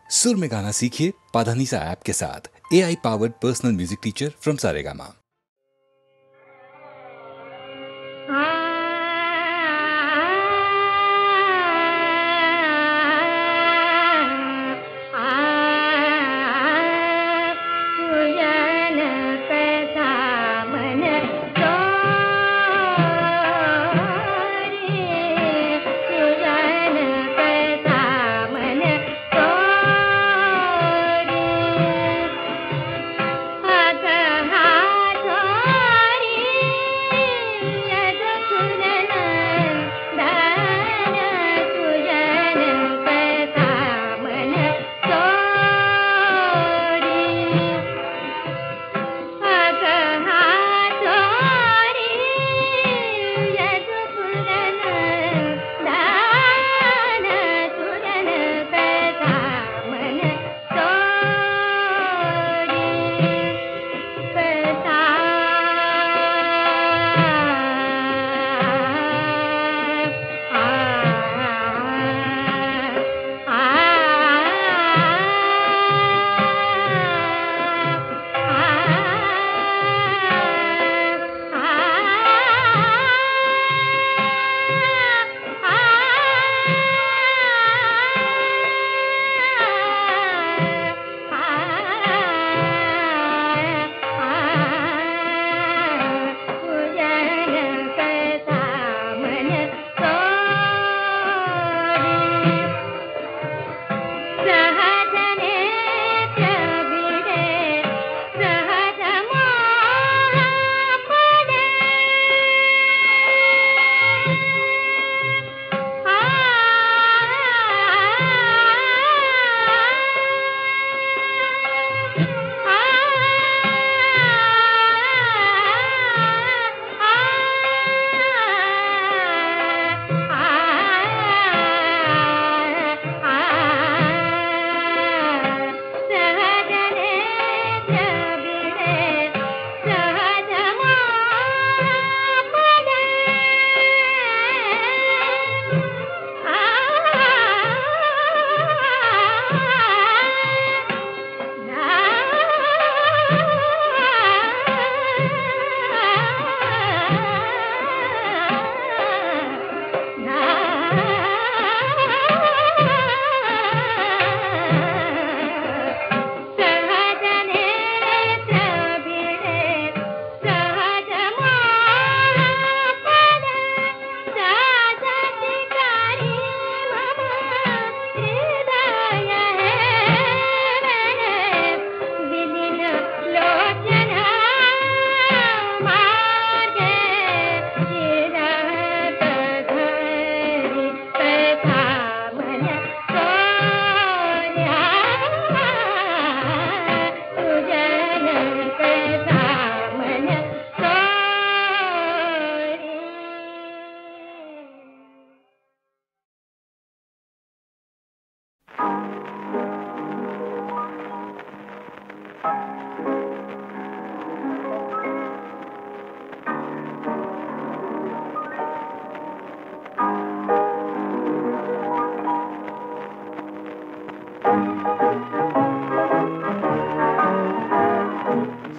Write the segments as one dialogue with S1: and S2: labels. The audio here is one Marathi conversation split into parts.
S1: सुर में गाना सीखिए पाधानीसा ऐप के साथ। AI powered personal music teacher from Saregama.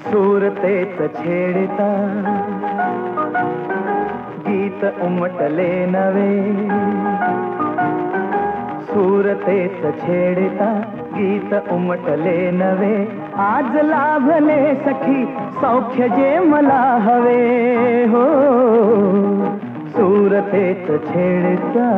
S2: सूरतेच छेडता गीत उमटले नवे, सूरतेच छेडता गीत उमटले नवे, आज लाभले सखी सौख्य जे मला हवे हो, सूरतेच छेडता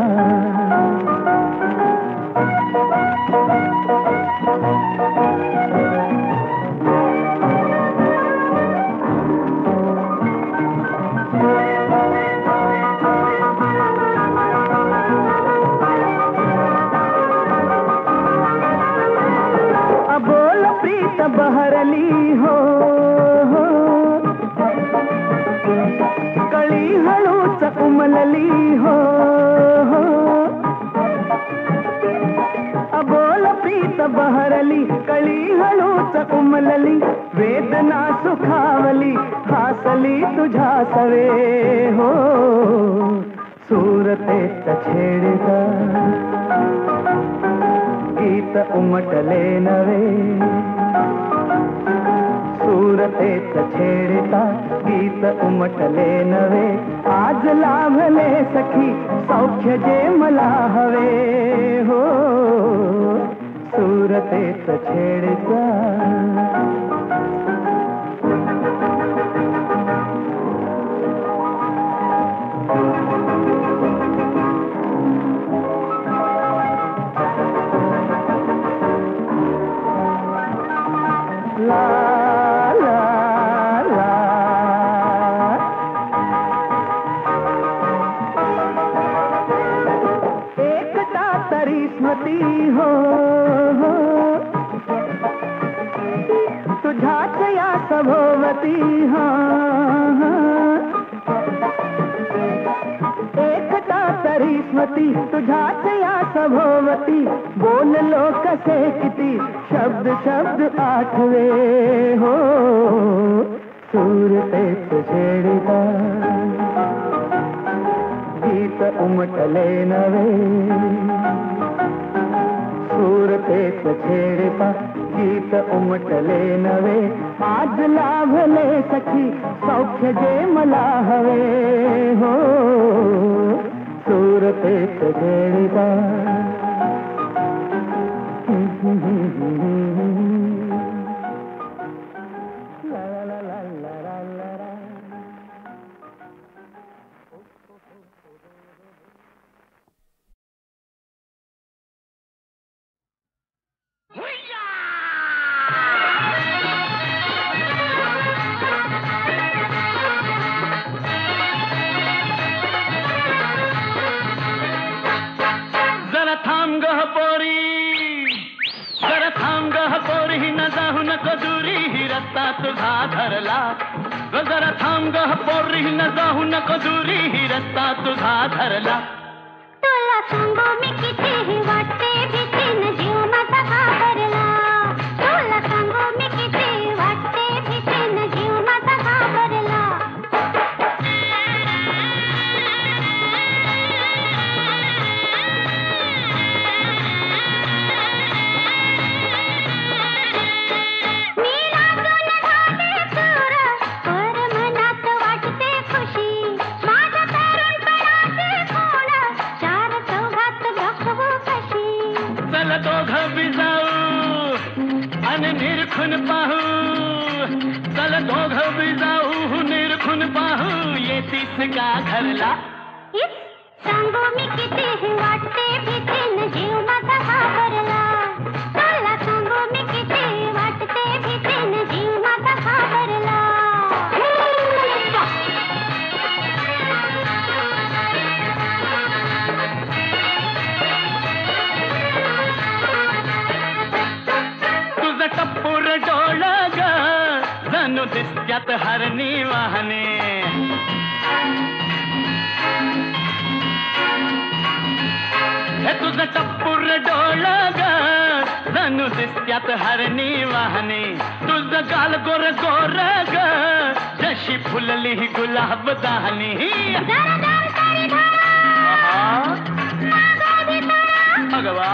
S2: बहरली हो, कळी हळूच उमलली हो, अबोल प्रीत बहरली कळी हळूच उमलली, वेदना सुखावली हासली तुझ्या सवे हो, सूरतेच छेडता गीत गीत उमटले नवे सुरतेच छेडता गीत उमटले नवे आज लाभले सखी सौख्य जे मला हवे हो सुरतेच छेडता ला ला ला एकटा तरी स्मृती हो तुझ्याच या सभोवती हा एकटा तरी स्मृती तुझ्याच या सभोवती बोललो कसे किती शब्द शब्द आठवे हो सुरतेच छेडता गीत उमटले नवे सुरतेच छेडता गीत उमटले नवे आज लाभले सखी सौख्य जे मला हवे हो सुरतेच छेडता
S3: जरा थांब गह पोरी जरा थांब गह पोरी न जाऊ नको दुरी ही रस्ता तुझा धरला जरा थांब गह पोरी न जाऊ नको दुरी ही रस्ता तुझा धरला
S4: तुला सांगू मी कितीही वाटते भीतीने जीव माझा घाबरला तुला सांगू मी किती वाटते भीतीने जीव माझा घाबरला मी लागून झाले चूर पर मनात वाटते खुशी माझ्या तरुणपणाचे खोड चार चौघात दाखवू कशी
S3: चल दोघं बी जाऊ आणि निरखून पाहू चल दोघं बी जाऊ निरखून पाहू येतीस का घरला
S4: इस सांगू मी कितीही वाटते भीतीने जीव माझा घाबरला तुला सांगू मी किती वाटते भीतीने जीव माझा घाबरला
S3: तुझं टप्पूर डोळ ग जणू दिसत्यात हरणी वाहने हे तुझं टप्पूर डोळ ग जणू दिसत्यात हरणी वाहने तुझं गाल गोर गोर ग जशी फुलली गुलाब दाहनी
S4: जरा दम तरी धरा मागे बिचारा
S3: भगवा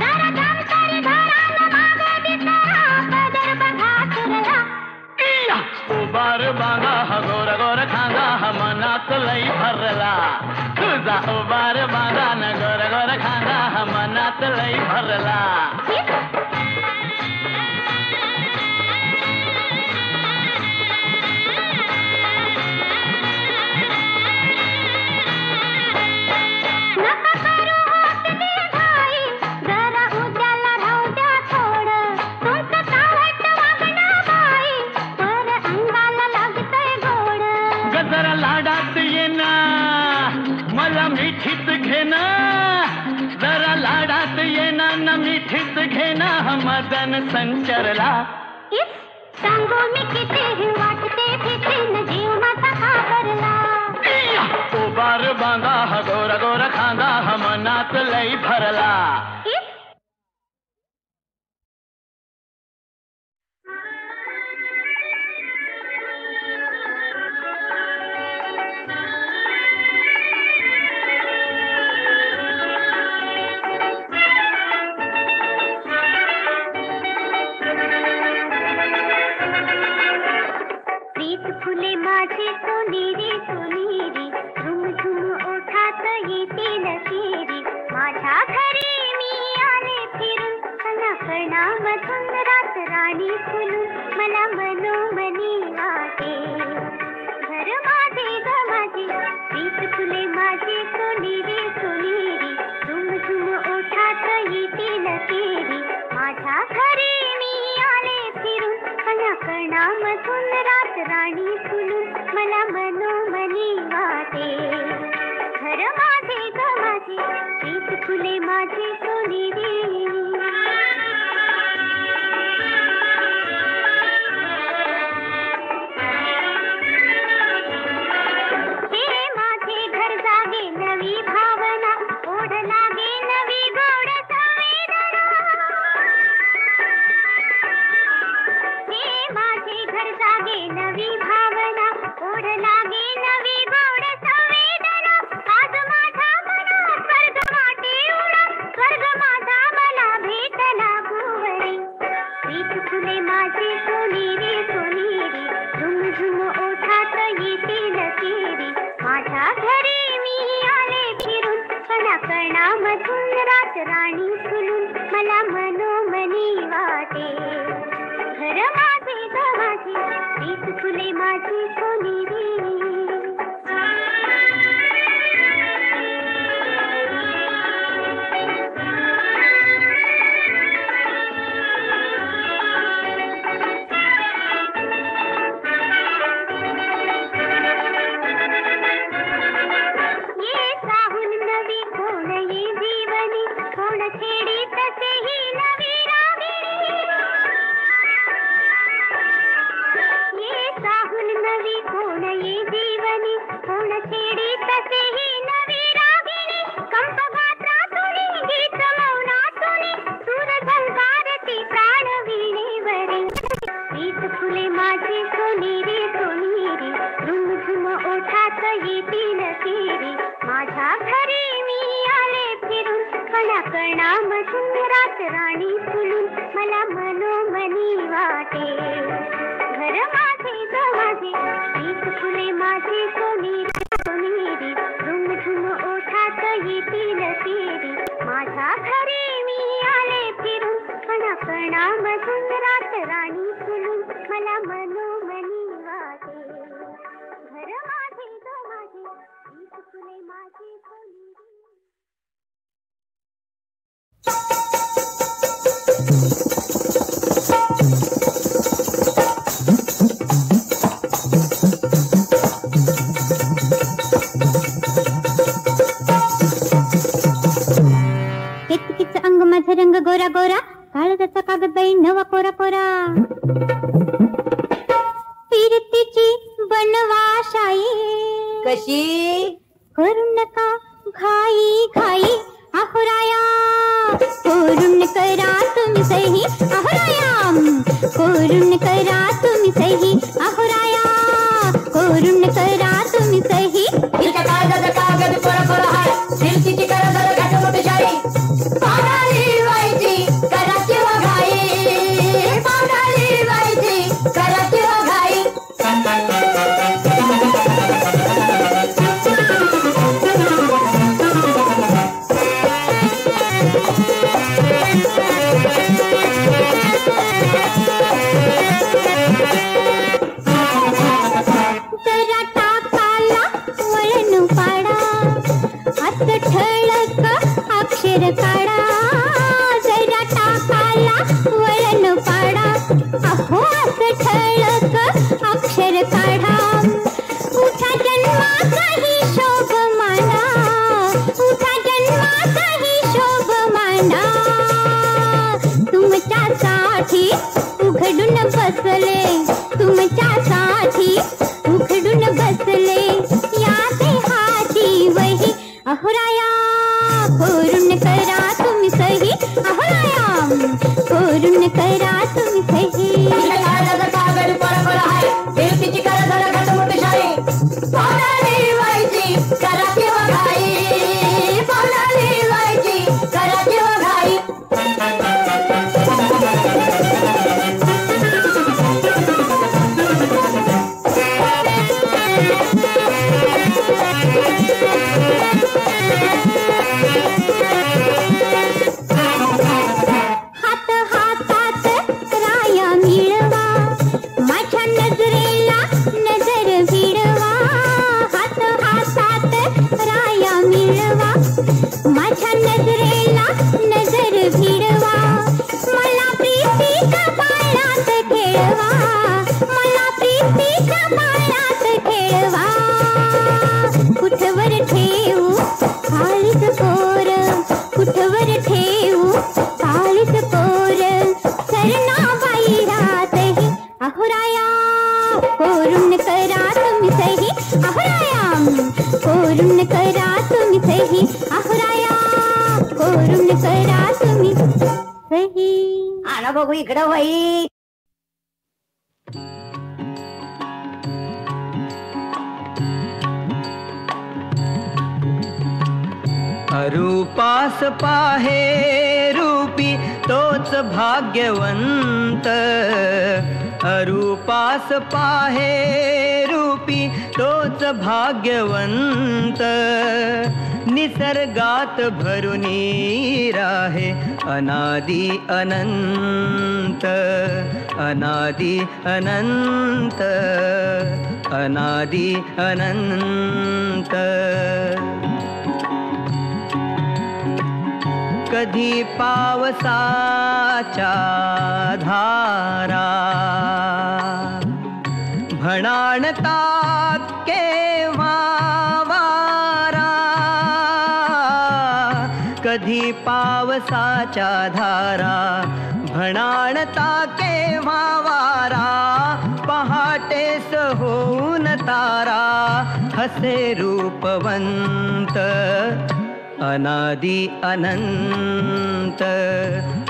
S4: जरा दम तरी धरा न मागे बिचारा पदर बघा तुरला
S3: उबार बांगा हा गोर गोर खांगा हा मनात लई भरला तुझा उबार बांगा न गोर गोर खांगा हा मनात लई भरला
S4: नका करू होसली घाई जरा उद्याला राहू द्या थोडं तुमचं चावट वागणं बाई पर अंगाला लागतंय गोड
S3: गजरा लाडात येना मला मिठीत घेना जरा लाडात येना न मिठीत घेना मदन संचरला
S4: इस सांगू मी कितीही वाटते भीतीने जीव माझा घाबरला
S3: उबार बांधा हा गोर गोर खांदा हा मनात लई भरला
S4: इस कणामधून रात राणी फुलून मला मनोमनी वाटे. घर माझे ग माझे प्रीत फुले माझे सोनेरी सोनेरी झुम झुम ओठात येतील केरी. माझ्या घरी मी आले फिरून कणामधून रात राणी फुलून मला मनोमनी वाटे. घर माझे ग माझे प्रीत फुले माझे सोनेरी. नवी भावना ओढ लागे नवी गोड संवेदना. हे माझे घर जागे नवी भावना ओढ लागे नवी गोड संवेदना. आज माझ्या मनात स्वर्ग वाटे उडा स्वर्ग माझा मला भेटला भुवरी. प्रीत फुले माझे सोनेरी सोनेरी झुम झुम ओठात येतील केरी. माझ्या घरी कणामधून रात राणी फुलून मला मनोमनी वाटे. घर माझे ग माझे प्रीत फुले माझी सोनेरी. छेडी तसेही नवी रागिणी. ये साहून नवी कोण ये जीवनी कोण छेडी तसेही नवी रागिणी. कंप गात्रातुनी गीत मौनातुनी सूर झंकारती प्राण वीणेवरी. प्रीत फुले माझे सोनेरी सोनेरी झुम झुम ओठात येतील केरी. माझ्या घरी मी आले फिरून कणामधून रात राणी फुलून मला मनोमनी वाटे. घर माझे ग माझे प्रीत फुले माझे सोनेरी सोनेरी झुम झुम ओठात येतील केरी. माझ्या घरी मी आले फिरून कणामधून रात राणी फुलून मला मनोमनी वाटे. घर माझे ग माझे प्रीत फुले माझे सोनेरी.
S5: किच अंग माझा रंग गोरा गोरा काळजाचा कागद बाई नवा कोरा कोरा. फिरतीची बनवाशाई
S6: कशी
S5: करू नका घाई घाई अहोराया. कोरून करा तुम्ही सही अहोराया. कोरून करा तुम्ही सही अहोराया. कोरून करा तुम्ही सही.
S6: तिच्या कागदाचा कागद कोरा कोरा हाय फिरतीची करा जरा घाट मोठी शाई. पावडाली व्हायची करा किंवा घाई. पावडाली व्हायची करा किंवा घाई.
S5: जरा टाकाला वळण पाडा असं ठळक अक्षर काढा. जरा टाकाला वळण पाडा अहो असं ठळक अक्षर काढा. उठा जन्माचा हिशोब मांडा. उठा जन्माचा हिशोब मांडा. तुमच्यासाठी उघडून बसले. तुमच्यासाठी उघडून बसले या देहाची वही अहोराया. कोरून करा तुम्ही सही अहोराया. कोरून करा तुम्ही सही.
S6: कागद कोरा कोरा हाय फिरतीची करा जरा घाट मोठी शाई. पावडाली व्हायची करा किंवा घाई. पावडाली व्हायची करा किंवा घाई.
S5: हात
S6: गाणं बघू इकडं बाई.
S7: अरूपास पाहे रूपी तोच भाग्यवंत. अरूपास पाहे रूपी तोच भाग्यवंत. निसर्गात भरुनी राहे अनादि अनंत. अनादि अनंत. अनादि अनंत. कधी पावसाच्या धारा भणाणतात केव्हा वारा. कधी पावसाच्या धारा भणाणता केव्हा वारा. पहाटेस होऊन तारा हसे रूपवंत. अनादि अनंत.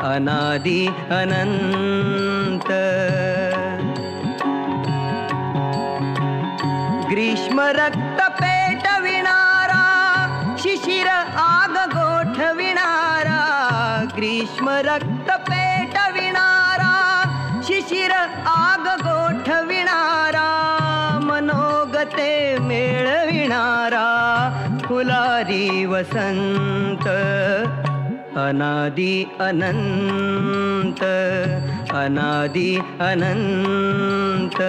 S7: अनादि अनंत. ग्रीष्म रक्त पेटविणारा शिशिर आग गोठविणारा. ग्रीष्म रक्त पेटविणारा शिशिर आग गोठविणारा. मनोगते मेळविणारा फुलारी वसंत. अनादि अनंत. अनादि अनंत.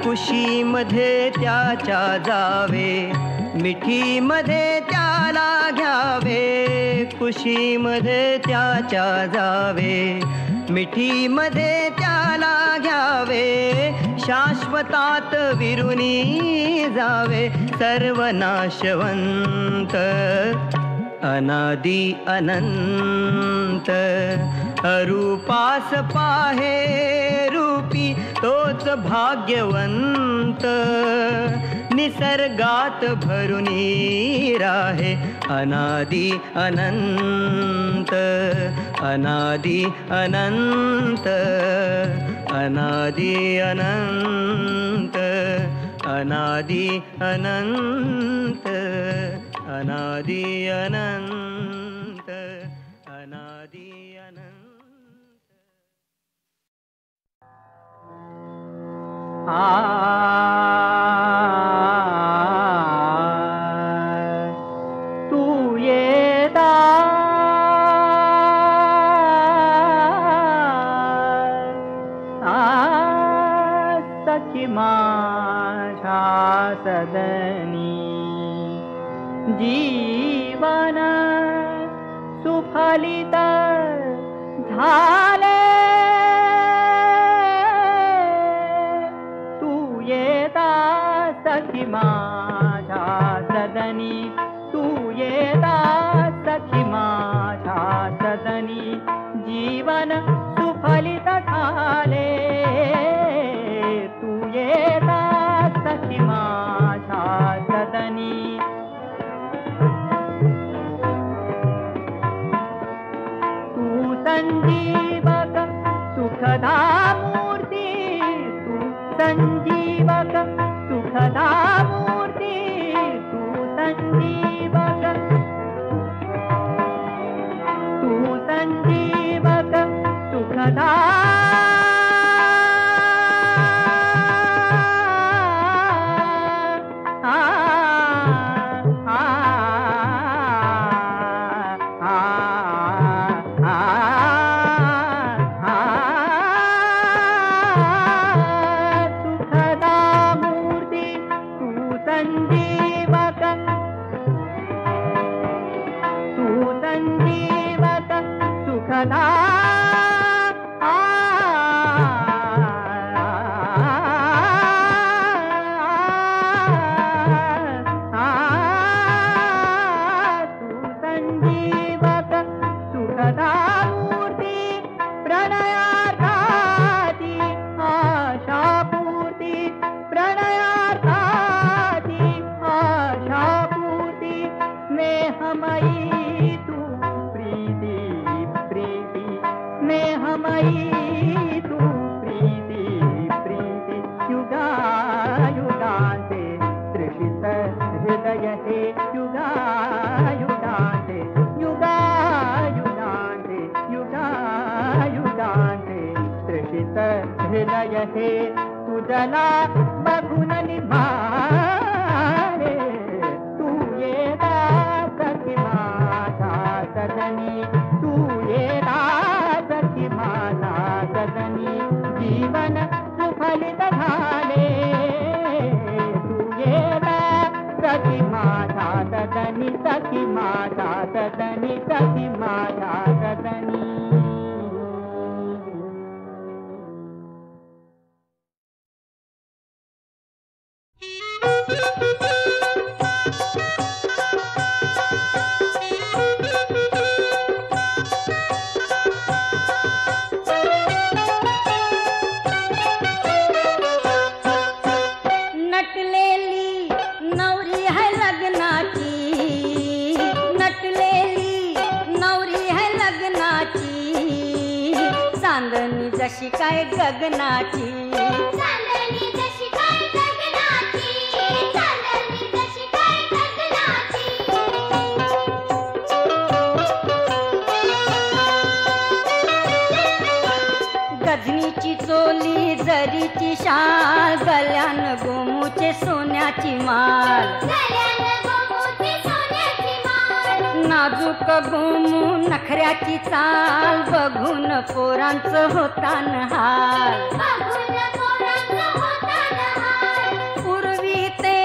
S7: कुशीमध्ये त्याच्या जावे मिठीमध्ये त्याला घ्यावे. कुशीमध्ये त्याच्या जावे मिठीमध्ये त्याला घ्यावे. शाश्वतात विरुनी जावे सर्वनाशवंत. अनादि अनंत. अरूपास पाहे रूपी तोच भाग्यवंत. निसर्गात भरुनी राहे अनादि अनंत. अनादि अनंत. अनादि अनंत. अनादि अनंत. अनादि अनंत. अनादि अनंत.
S2: तू येता सखी माझ्या सदनी. जीवन सुफलित झाले तू येता सखी माझ्या सदनी. तू येता सखी माझ्या सदनी. जीवन सुफलित झाले तू येता सखी माझ्या सदनी. संजीवक सुखदा मूर्ती. तू संजीवक सुखदा मूर्ती. तू संजीवक. तू संजीवक सुखदा. प्रेममयी तू प्रीती प्रीती युगायुगांते तृषित हृदय हे युगायुगांते युगायुगांते युगायुगांते तृषित हृदय हे तुझला बघून निभारे तू येता सखी माझा सदनी तू येता सखी माझा सदनी जीवन सुफलित झाले तू येता सखी माझा सदनी सखी माझा सदनी सखी माझा सदनी.
S8: जशी काय गगनाची
S4: चांदणी जशी काय गगनाची चांदणी जशी काय गगनाची
S8: गजनीची चोली जरीची शाल गल्यान गोमूचे सोन्याची माल
S4: गल्यान गोमूची सोन्याची माल
S8: नाजूक गोमू नखऱ्याची चाल बघून पोरांचं होतान हाल
S4: बघून पोरांचं होतान हाल
S8: पूर्वी ते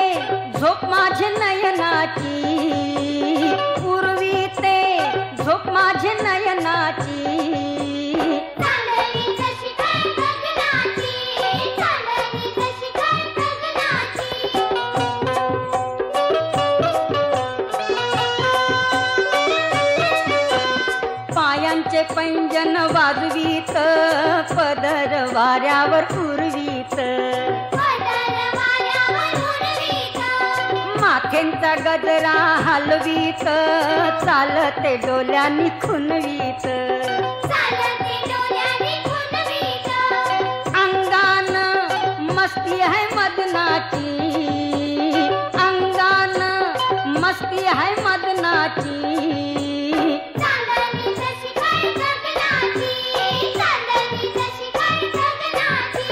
S8: झोप माझे नयनाची पूर्वी ते झोप माझे नयनाची
S4: चांदणी जशी काय गगनाची चांदणी जशी काय गगनाची
S8: पायांचे पैंजन वाजवीत पदर वाऱ्यावर उरवीत
S4: पदर वाऱ्यावर उडवीत
S8: माथेंचा गजरा हलवीत चालते डोल्यानी खुनवीत
S4: चालते डोल्याने खुणवीत
S8: अंगान मस्ती है मदनाची अंगान मस्ती है मदनाची
S4: चांदणी जशी काय गगनाची चांदणी जशी काय गगनाची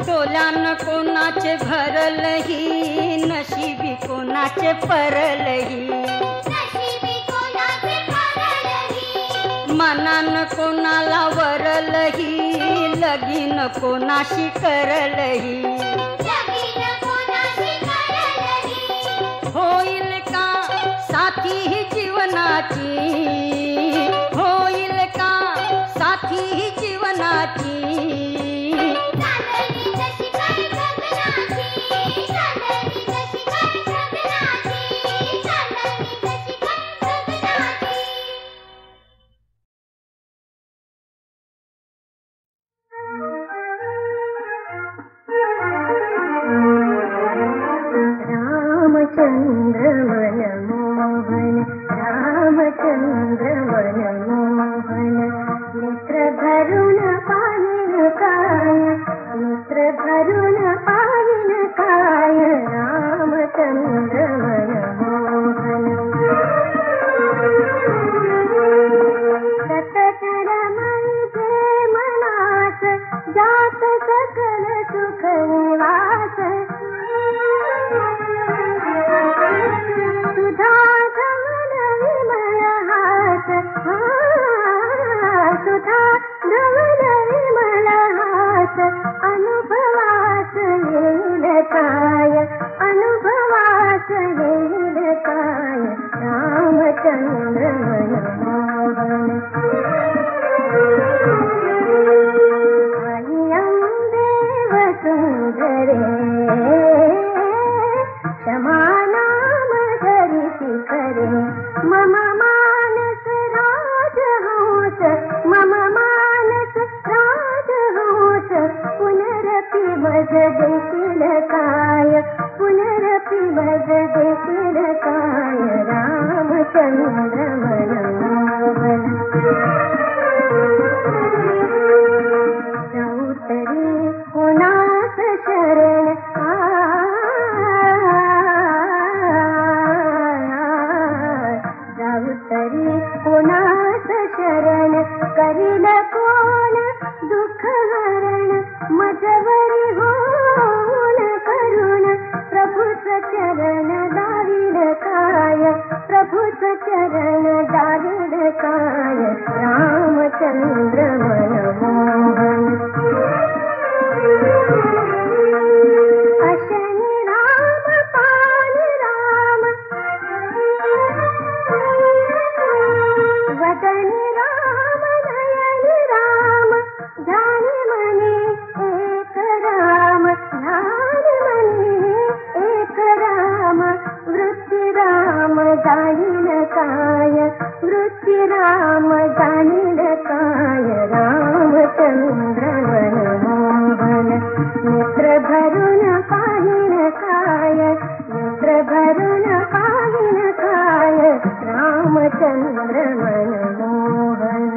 S8: डोल्यान कोणाचे भरलही नशिबी कोणाचे परलही
S4: नशिबी कोणाचे भरलही
S8: मनान कोणाला वरलही लगीन कोणाशी करलही
S4: लगीन कोणाशी करलही
S8: होईल का साथी ही जीवनाची होईल का साथी ही जीवनाची
S4: चांदणी जशी काय गगनाची चांदणी जशी काय गगनाची चांदणी जशी काय गगनाची
S6: रामचंद्र मनमोहन रामचंद्र मनमोहन मित्र भरून पाहिन काय मित्र भरून पाहिन काय रामचंद्र मनमोहन सतत रमैसे मनास जात सकल सुख निवास सुधा धवल विमल हास सुधा धवल विमल हास अनुभवास येईल काय अनुभवास येईल काय रामचंद्र मनमोहन देव सुंदरे क्षमानाम धरिति करे मम मानस राजहंस मम मानस राजहंस पुनरपि भज देशील काय पुनरपि भज देशील काय रामचंद्र मनमोहन जाऊ तरी कोणास शरण जाऊ तरी कोणास शरण करील कोण दुःख हरण मजवरी होऊन करुण प्रभुच चरण दारिल काय प्रभुच चरण दारिल काय रामचंद्र मनमोहन अशनि राम पान राम वदनि राम नयन राम ध्यान मनी एक राम ध्यान मनी एक राम वृत्ती राम जाणील काय वृत्ती राम जाणील काय रामचंद्र मनमोहन नेत्र भरून पाहिन काय नेत्र भरून पाहिन काय रामचंद्र मनमोहन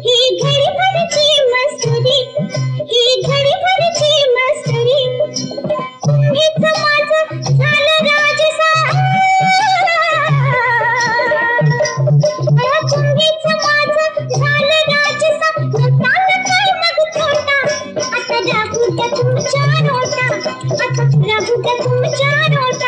S6: ही घडी
S5: राहू द्या तुमच्या